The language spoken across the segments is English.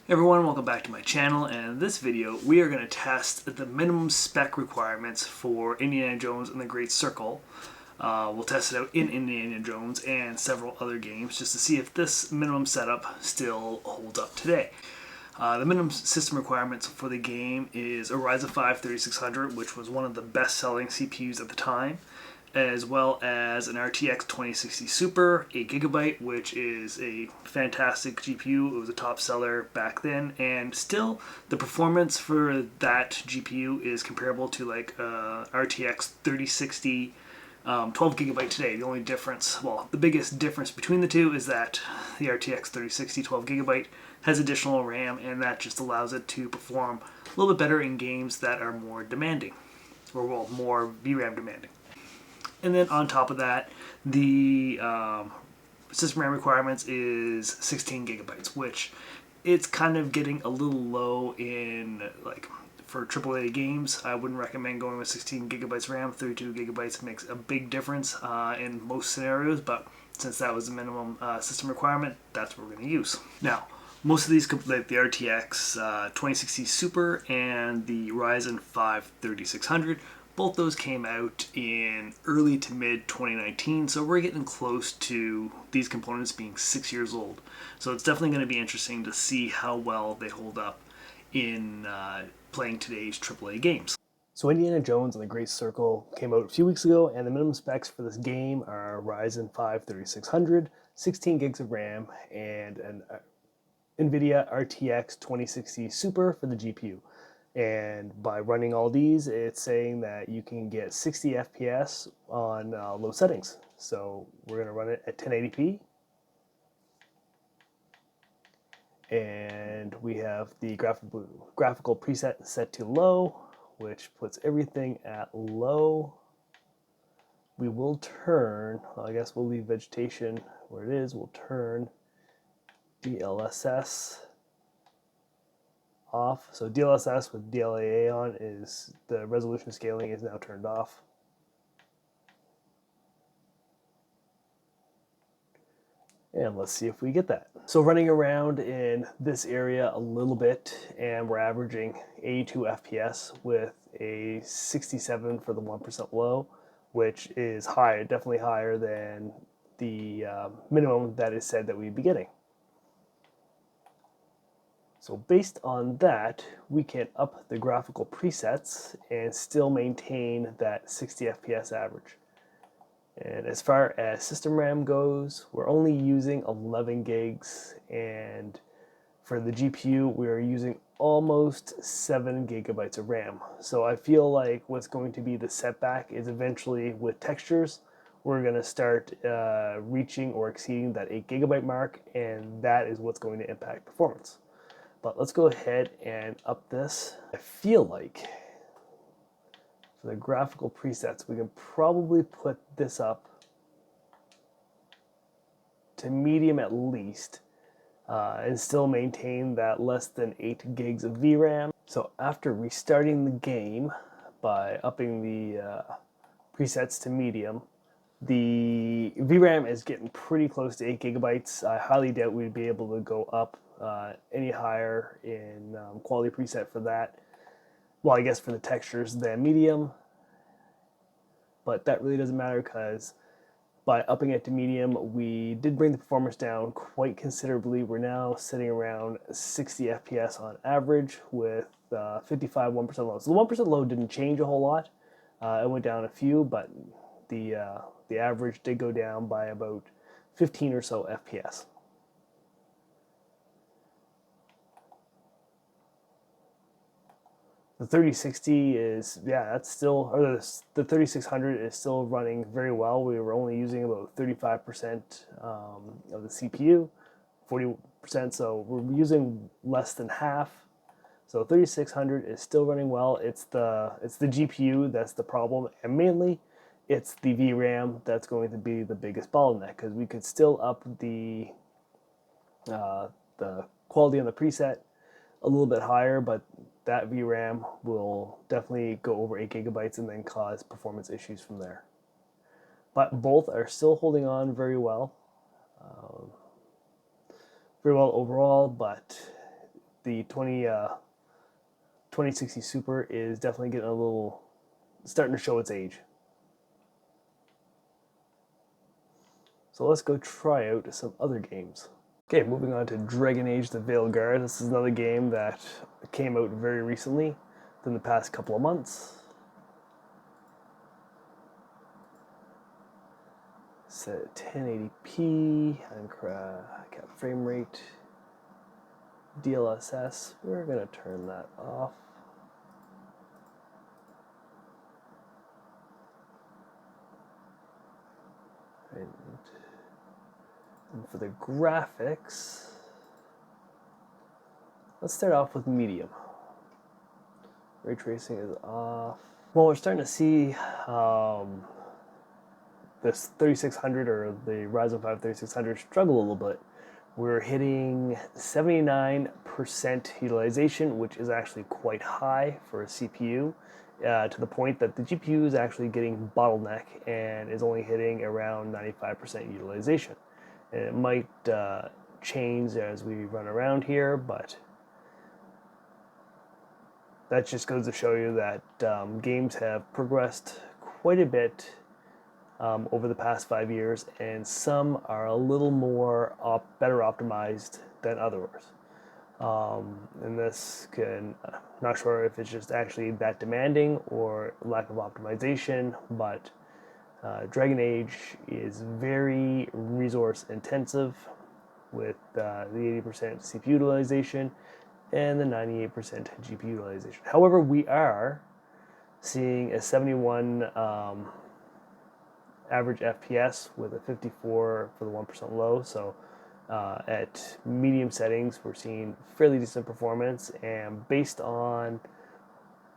Hey everyone, welcome back to my channel, and in this video we are going to test the minimum spec requirements for Indiana Jones and the Great Circle. We'll test it out in Indiana Jones and several other games just to see if this minimum setup still holds up today. The minimum system requirements for the game is a Ryzen 5 3600, which was one of the best-selling CPUs at the time, as well as an RTX 2060 Super, 8GB, which is a fantastic GPU. It was a top seller back then, and still the performance for that GPU is comparable to like RTX 3060 12GB today. The only difference, well, the biggest difference between the two is that the RTX 3060 12GB has additional RAM, and that just allows it to perform a little bit better in games that are more demanding, or well, more VRAM demanding. And then on top of that, the system RAM requirements is 16GB, which it's kind of getting a little low in, like, for AAA games. I wouldn't recommend going with 16GB RAM. 32GB makes a big difference in most scenarios, but since that was the minimum system requirement, that's what we're going to use. Now, most of these, like the RTX 2060 Super and the Ryzen 5 3600, both those came out in early to mid 2019, so we're getting close to these components being 6 years old. So it's definitely going to be interesting to see how well they hold up in playing today's AAA games. So Indiana Jones and the Great Circle came out a few weeks ago, and the minimum specs for this game are Ryzen 5 3600, 16 gigs of RAM, and an NVIDIA RTX 2060 Super for the GPU. And by running all these, it's saying that you can get 60 FPS on low settings. So we're going to run it at 1080p. And we have the graphical preset set to low, which puts everything at low. We will turn, well, I guess we'll leave vegetation where it is. We'll turn DLSS off. So DLSS with DLAA on is the resolution scaling is now turned off. And let's see if we get that. So running around in this area a little bit, and we're averaging 82 FPS with a 67 for the 1% low, which is high, definitely higher than the minimum that is said that we'd be getting. So based on that, we can up the graphical presets and still maintain that 60 FPS average. And as far as system RAM goes, we're only using 11 gigs, and for the GPU, we're using almost 7 gigabytes of RAM. So I feel like what's going to be the setback is eventually with textures, we're going to start reaching or exceeding that 8 gigabyte mark, and that is what's going to impact performance. But let's go ahead and up this. I feel like for the graphical presets, we can probably put this up to medium at least, and still maintain that less than 8 gigs of VRAM. So after restarting the game by upping the presets to medium, the VRAM is getting pretty close to 8 gigabytes. I highly doubt we'd be able to go up any higher in quality preset for that. Well, I guess for the textures than medium, but that really doesn't matter because by upping it to medium, we did bring the performance down quite considerably. We're now sitting around 60 FPS on average with 55 1% low. So the 1% low didn't change a whole lot. It went down a few, but the average did go down by about 15 or so FPS. The 3060 is, yeah, that's still, or the 3600 is still running very well. We were only using about 35% of the CPU, 40%, so we're using less than half. So 3600 is still running well. It's the GPU that's the problem, and mainly it's the VRAM that's going to be the biggest bottleneck, because we could still up the quality on the preset a little bit higher, but that VRAM will definitely go over 8 gigabytes and then cause performance issues from there. But both are still holding on very well overall, but the 2060 Super is definitely getting a little, starting to show its age. So let's go try out some other games. Okay, moving on to Dragon Age the Veilguard. This is another game that came out very recently, within the past couple of months. Set at 1080p, cap frame rate, DLSS. We're going to turn that off. And for the graphics, let's start off with medium. Ray tracing is off. Well, we're starting to see this 3600 or the Ryzen 5 3600 struggle a little bit. We're hitting 79% utilization, which is actually quite high for a CPU, to the point that the GPU is actually getting bottleneck and is only hitting around 95% utilization. And it might change as we run around here, but that just goes to show you that games have progressed quite a bit over the past 5 years, and some are a little more better optimized than others. And this can, not sure if it's just actually that demanding or lack of optimization, but Dragon Age is very resource intensive with the 80% CPU utilization and the 98% GPU utilization. However, we are seeing a 71 average FPS with a 54 for the 1% low. So at medium settings, we're seeing fairly decent performance, and based on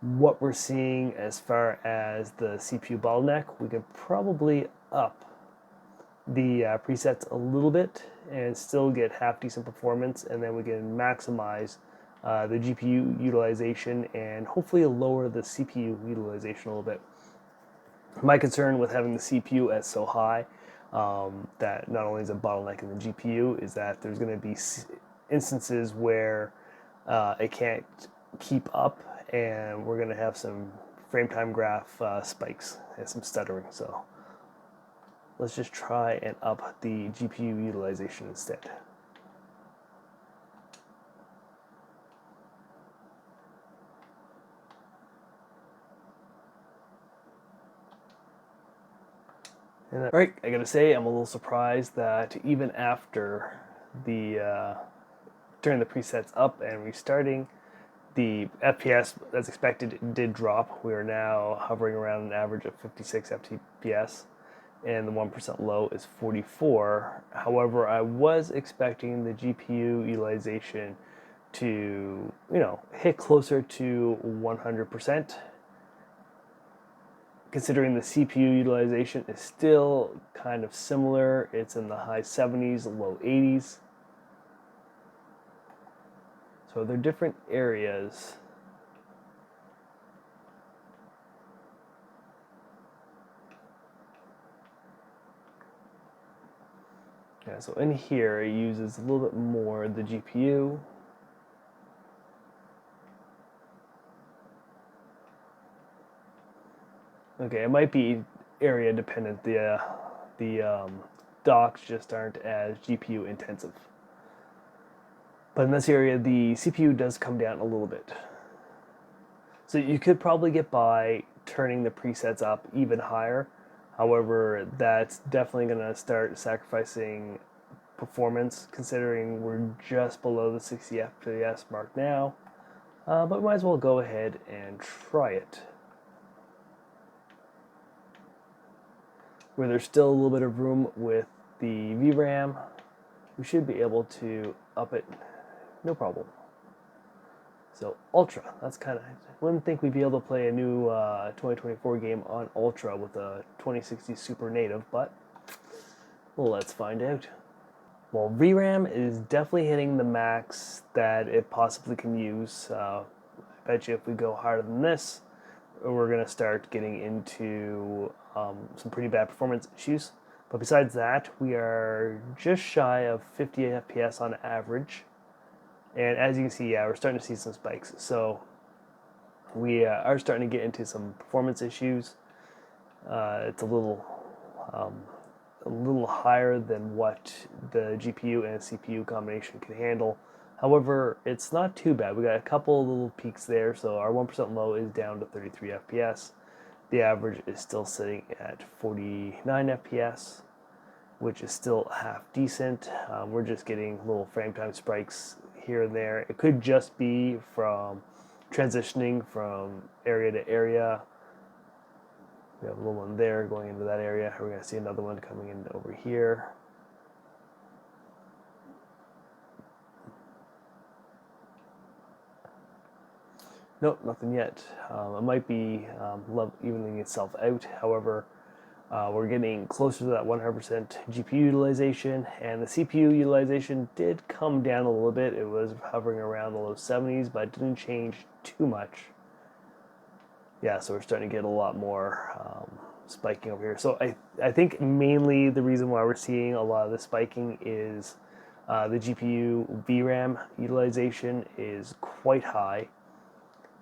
what we're seeing as far as the CPU bottleneck, we can probably up the presets a little bit and still get half decent performance, and then we can maximize the GPU utilization and hopefully lower the CPU utilization a little bit. My concern with having the CPU as so high that not only is it bottlenecking the GPU, is that there's going to be instances where it can't keep up, and we're going to have some frame time graph spikes and some stuttering. So let's just try and up the GPU utilization instead. All right, I gotta say, I'm a little surprised that even after the turning the presets up and restarting, the FPS, as expected, did drop. We are now hovering around an average of 56 FPS, and the 1% low is 44. However, I was expecting the GPU utilization to, hit closer to 100%. Considering the CPU utilization is still kind of similar. It's in the high 70s, low 80s. So they're different areas. Yeah, so in here it uses a little bit more the GPU. Okay, it might be area dependent. The docks just aren't as GPU intensive. But in this area, the CPU does come down a little bit. So you could probably get by turning the presets up even higher. However, that's definitely going to start sacrificing performance, considering we're just below the 60 FPS mark now. But we might as well go ahead and try it. Where there's still a little bit of room with the VRAM, we should be able to up it no problem. So Ultra, that's kind of, I wouldn't think we'd be able to play a new 2024 game on Ultra with a 2060 Super Native, but let's find out. Well, VRAM is definitely hitting the max that it possibly can use. I bet you if we go higher than this, we're going to start getting into some pretty bad performance issues. But besides that, we are just shy of 50 FPS on average. And as you can see, yeah, we're starting to see some spikes. So we are starting to get into some performance issues. It's a little higher than what the GPU and CPU combination can handle. However, it's not too bad. We got a couple little peaks there, so our 1% low is down to 33 FPS. The average is still sitting at 49 FPS, which is still half decent. We're just getting little frame time spikes here and there. It could just be from transitioning from area to area. We have a little one there going into that area. We're going to see another one coming in over here. Nope, nothing yet. It might be evening itself out. However, we're getting closer to that 100% GPU utilization, and the CPU utilization did come down a little bit. It was hovering around the low 70s, but it didn't change too much. Yeah, so we're starting to get a lot more spiking over here. So I think mainly the reason why we're seeing a lot of the spiking is the GPU VRAM utilization is quite high.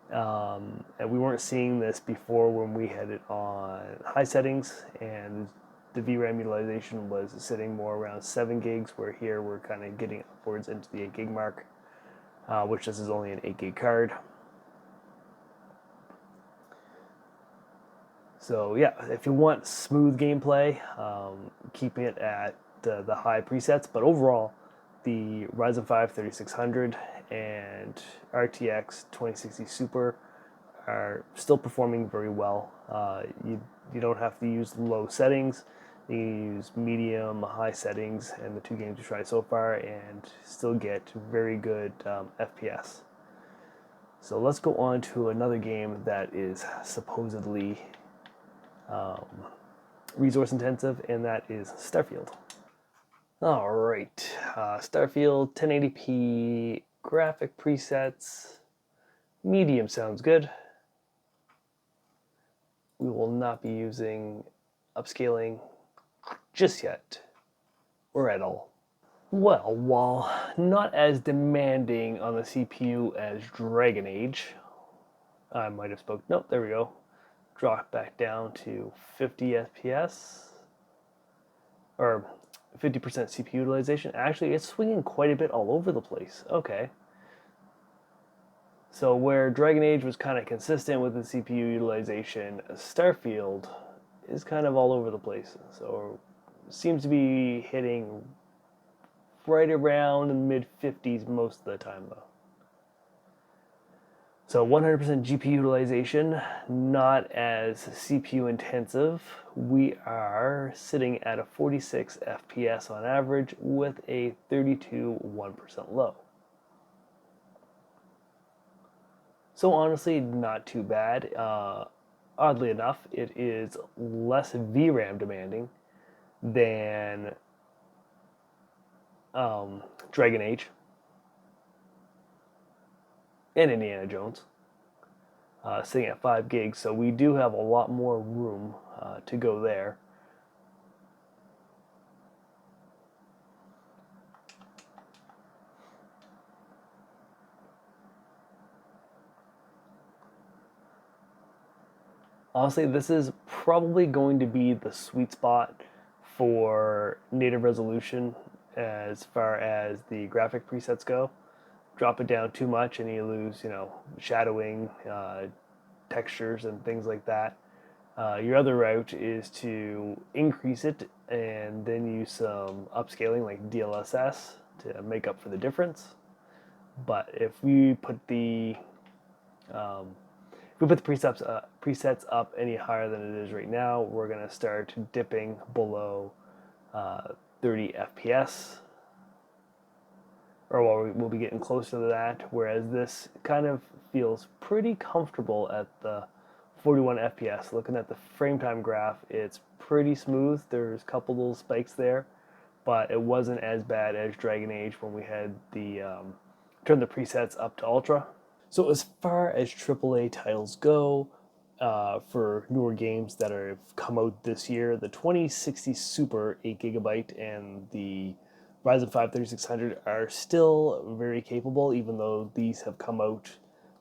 And we weren't seeing this before when we had it on high settings, and the VRAM utilization was sitting more around 7 gigs, where here we're kind of getting upwards into the 8 gig mark, which this is only an 8 gig card. So yeah, if you want smooth gameplay, keep it at the high presets, but overall, the Ryzen 5 3600 and RTX 2060 Super are still performing very well. You don't have to use low settings. You can use medium, high settings, and the two games we tried so far, and still get very good FPS. So let's go on to another game that is supposedly resource intensive, and that is Starfield. All right, Starfield 1080p graphic presets. Medium sounds good. We will not be using upscaling just yet, or at all. Well, while not as demanding on the CPU as Dragon Age, I might have spoke. Nope, there we go. Drop back down to 50 FPS, or 50% CPU utilization. Actually, it's swinging quite a bit all over the place. Okay. So where Dragon Age was kind of consistent with the CPU utilization, Starfield is kind of all over the place. So seems to be hitting right around the mid 50s most of the time though. So 100% GPU utilization, not as CPU intensive. We are sitting at a 46 FPS on average with a 32 1% low. So honestly, not too bad. Oddly enough, it is less VRAM demanding than Dragon Age and Indiana Jones, sitting at 5 gigs, so we do have a lot more room to go there. Honestly, this is probably going to be the sweet spot for native resolution as far as the graphic presets go. Drop it down too much and you lose, shadowing, textures, and things like that. Your other route is to increase it and then use some upscaling like DLSS to make up for the difference. But if we put the presets up any higher than it is right now, we're going to start dipping below 30 FPS. Or well, we'll be getting closer to that, whereas this kind of feels pretty comfortable at the 41 FPS. Looking at the frame time graph, it's pretty smooth. There's a couple little spikes there, but it wasn't as bad as Dragon Age when we had the turned the presets up to ultra. So as far as AAA titles go, for newer games that have come out this year, the 2060 Super 8GB and the Ryzen 5 3600 are still very capable, even though these have come out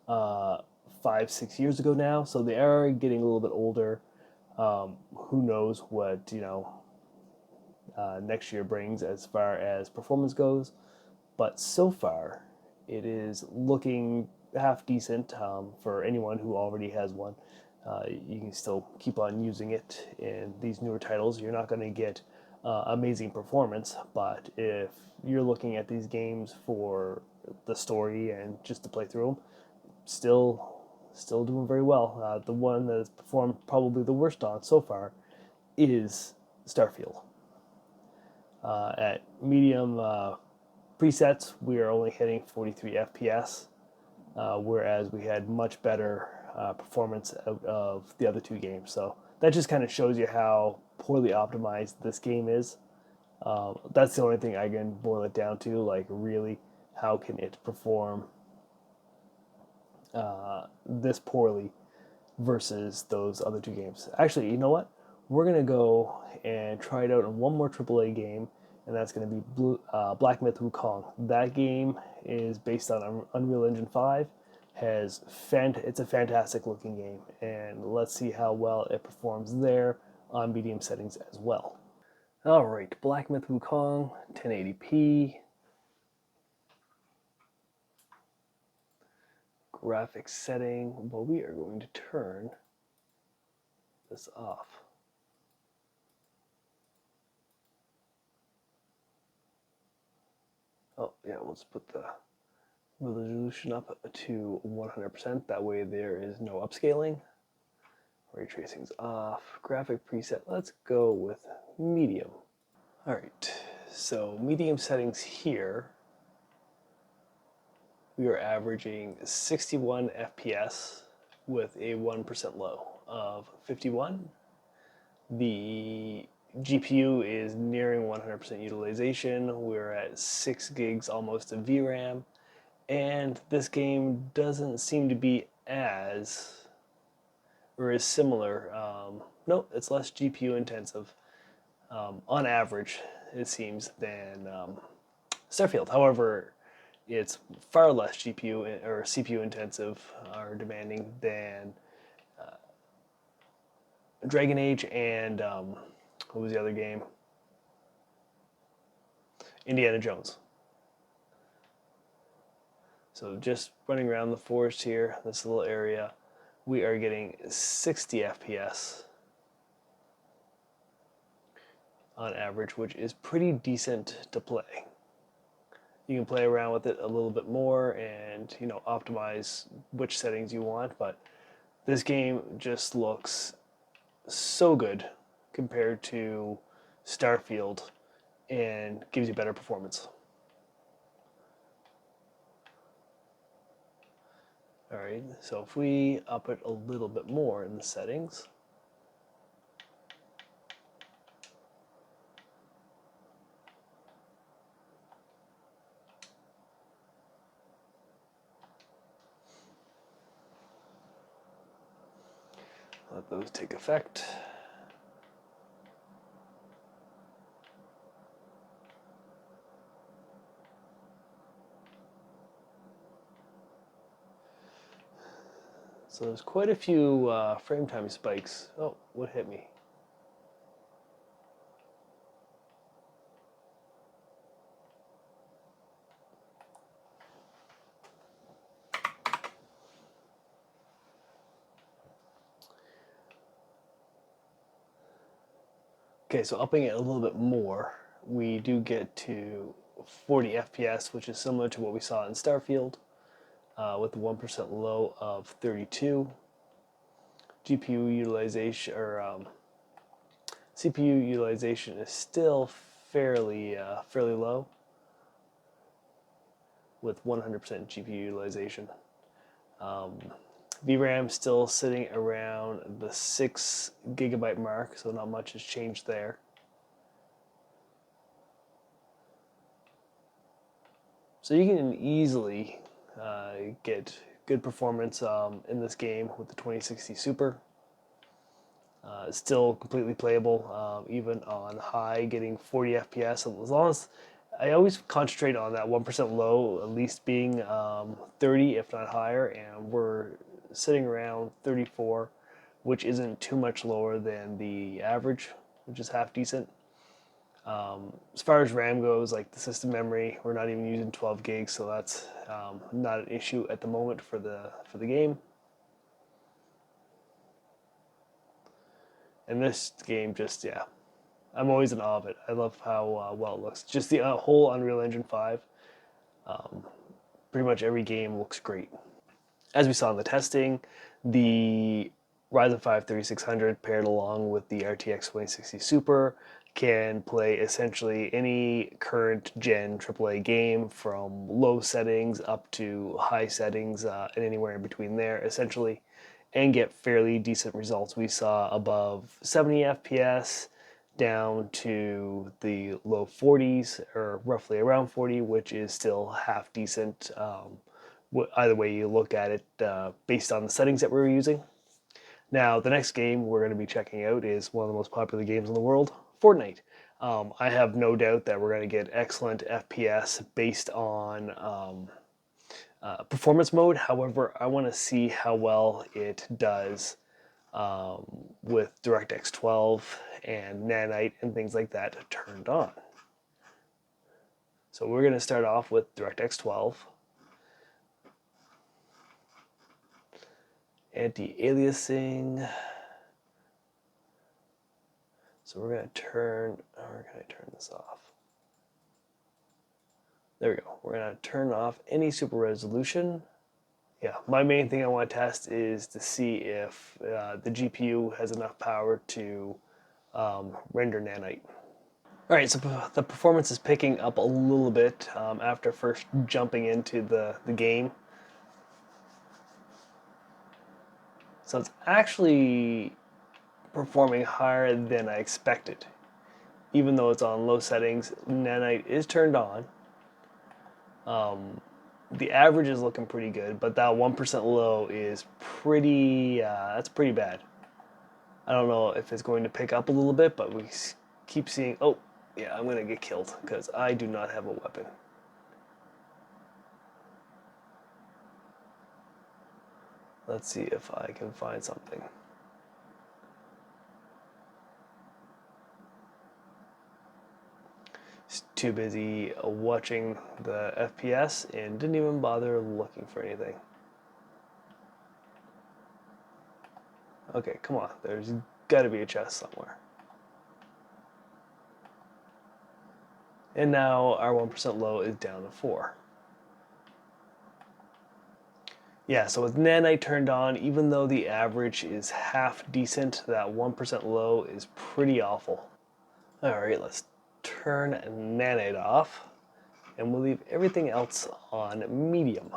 5-6 years ago now. So they are getting a little bit older. Who knows what next year brings as far as performance goes, but so far it is looking half decent for anyone who already has one. You can still keep on using it in these newer titles. You're not going to get amazing performance, but if you're looking at these games for the story and just to play through them, still doing very well. The one that has performed probably the worst on so far is Starfield. At medium presets, we are only hitting 43 FPS, whereas we had much better performance out of the other two games. So that just kind of shows you how poorly optimized this game is. That's the only thing I can boil it down to. Like, really, how can it perform this poorly versus those other two games? Actually, you know what? We're going to go and try it out in one more AAA game, and that's going to be Black Myth Wukong. That game is based on Unreal Engine 5. It's a fantastic looking game, and let's see how well it performs there on medium settings as well. All right, Black Myth Wukong, 1080p. Graphics setting, well, we are going to turn this off. Oh, yeah, let's put the resolution up to 100%. That way there is no upscaling. Ray tracing's off. Graphic preset, let's go with medium. All right, so medium settings here, we are averaging 61 FPS with a 1% low of 51. The GPU is nearing 100% utilization. We're at 6 gigs almost of VRAM, and this game doesn't seem to be as similar. No, it's less GPU intensive on average, it seems, than Starfield. However, it's far less GPU or CPU intensive or demanding than Dragon Age and what was the other game? Indiana Jones. So just running around the forest here, this little area, we are getting 60 FPS on average, which is pretty decent to play. You can play around with it a little bit more and, you know, optimize which settings you want, but this game just looks so good compared to Starfield and gives you better performance. All right, so if we up it a little bit more in the settings, let those take effect. So there's quite a few frame time spikes. Oh, what hit me? Okay, so upping it a little bit more, we do get to 40 FPS, which is similar to what we saw in Starfield, with the 1% low of 32. GPU utilization or CPU utilization is still fairly low, with 100% GPU utilization. VRAM still sitting around the 6 gigabyte mark, so not much has changed there. So you can easily get good performance in this game with the 2060 Super. Still completely playable, even on high, getting 40 FPS. As long as I always concentrate on that 1% low, at least being 30, if not higher, and we're sitting around 34, which isn't too much lower than the average, which is half decent. As far as RAM goes, like the system memory, we're not even using 12 gigs, so that's not an issue at the moment for the game. And this game just, yeah, I'm always in awe of it. I love how well it looks. Just the whole Unreal Engine 5, pretty much every game looks great. As we saw in the testing, the Ryzen 5 3600 paired along with the RTX 2060 Super can play essentially any current gen AAA game from low settings up to high settings and anywhere in between there, essentially, and get fairly decent results. We saw above 70 FPS down to the low 40s, or roughly around 40, which is still half decent. Either way you look at it, based on the settings that we're using. Now, the next game we're going to be checking out is one of the most popular games in the world, Fortnite. I have no doubt that we're going to get excellent FPS based on performance mode. However, I want to see how well it does with DirectX 12 and Nanite and things like that turned on. So we're going to start off with DirectX 12. Anti-aliasing. So we're going to turn this off? There we go. We're going to turn off any super resolution. Yeah, my main thing I want to test is to see if the GPU has enough power to render Nanite. All right, so the performance is picking up a little bit after first jumping into the game. So it's actually performing higher than I expected. Even though it's on low settings, Nanite is turned on. The average is looking pretty good, but that 1% low is pretty, that's pretty bad. I don't know if it's going to pick up a little bit, but we keep seeing, oh, yeah, I'm going to get killed because I do not have a weapon. Let's see if I can find something. Just too busy watching the FPS and didn't even bother looking for anything. Okay, come on. There's got to be a chest somewhere. And now our 1% low is down to 4. Yeah, so with Nanite turned on, even though the average is half decent, that 1% low is pretty awful. Alright, let's turn Nanite off, and we'll leave everything else on medium.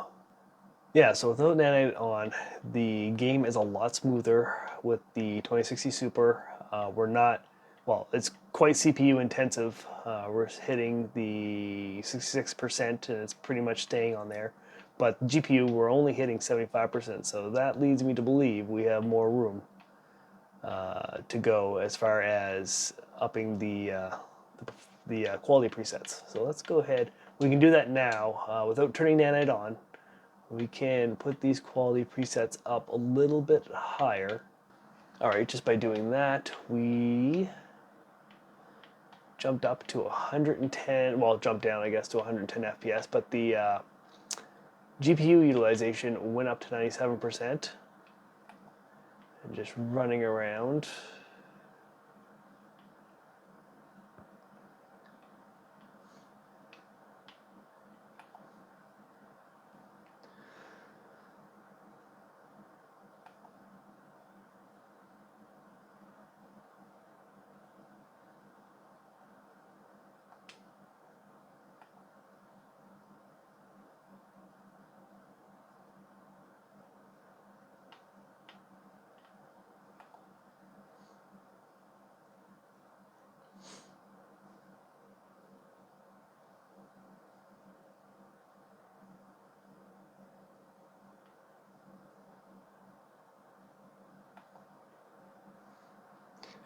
Yeah, so without Nanite on, the game is a lot smoother with the 2060 Super. We're not, well, it's quite CPU intensive. We're hitting the 66% and it's pretty much staying on there. But GPU, we're only hitting 75%, so that leads me to believe we have more room to go as far as upping the quality presets. So let's go ahead. We can do that now without turning Nanite on. We can put these quality presets up a little bit higher. All right, just by doing that, we jumped up to 110, well, jumped down, I guess, to 110 FPS, but the GPU utilization went up to 97%. And just running around.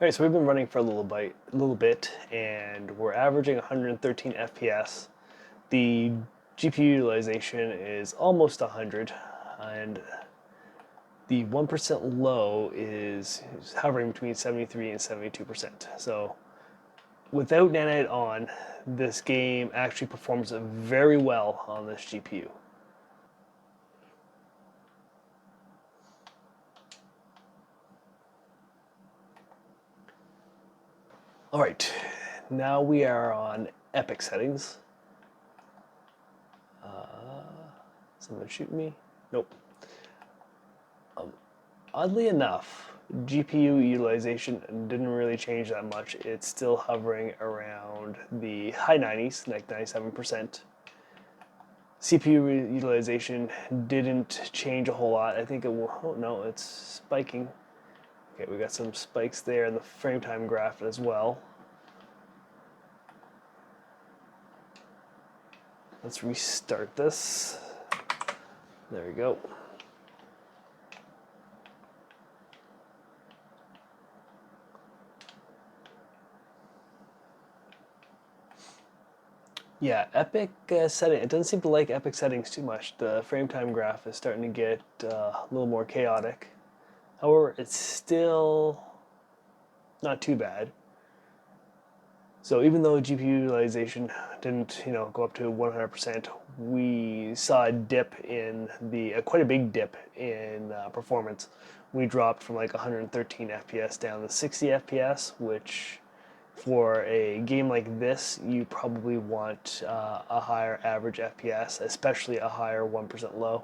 Alright, so we've been running for a little bit, and we're averaging 113 FPS. The GPU utilization is almost 100, and the 1% low is hovering between 73 and 72%. So without Nanite on, this game actually performs very well on this GPU. Alright, now we are on epic settings. Someone shooting me? Nope. Oddly enough, GPU utilization didn't really change that much. It's still hovering around the high 90s, like 97%. CPU utilization didn't change a whole lot. I think it will, oh no, it's spiking. Okay, we got some spikes there in the frame time graph as well. Let's restart this. There we go. Yeah, epic setting. It doesn't seem to like epic settings too much. The frame time graph is starting to get a little more chaotic. However, it's still not too bad. So even though GPU utilization didn't, go up to 100%, we saw a dip in quite a big dip in performance. We dropped from like 113 FPS down to 60 FPS, which for a game like this, you probably want a higher average FPS, especially a higher 1% low.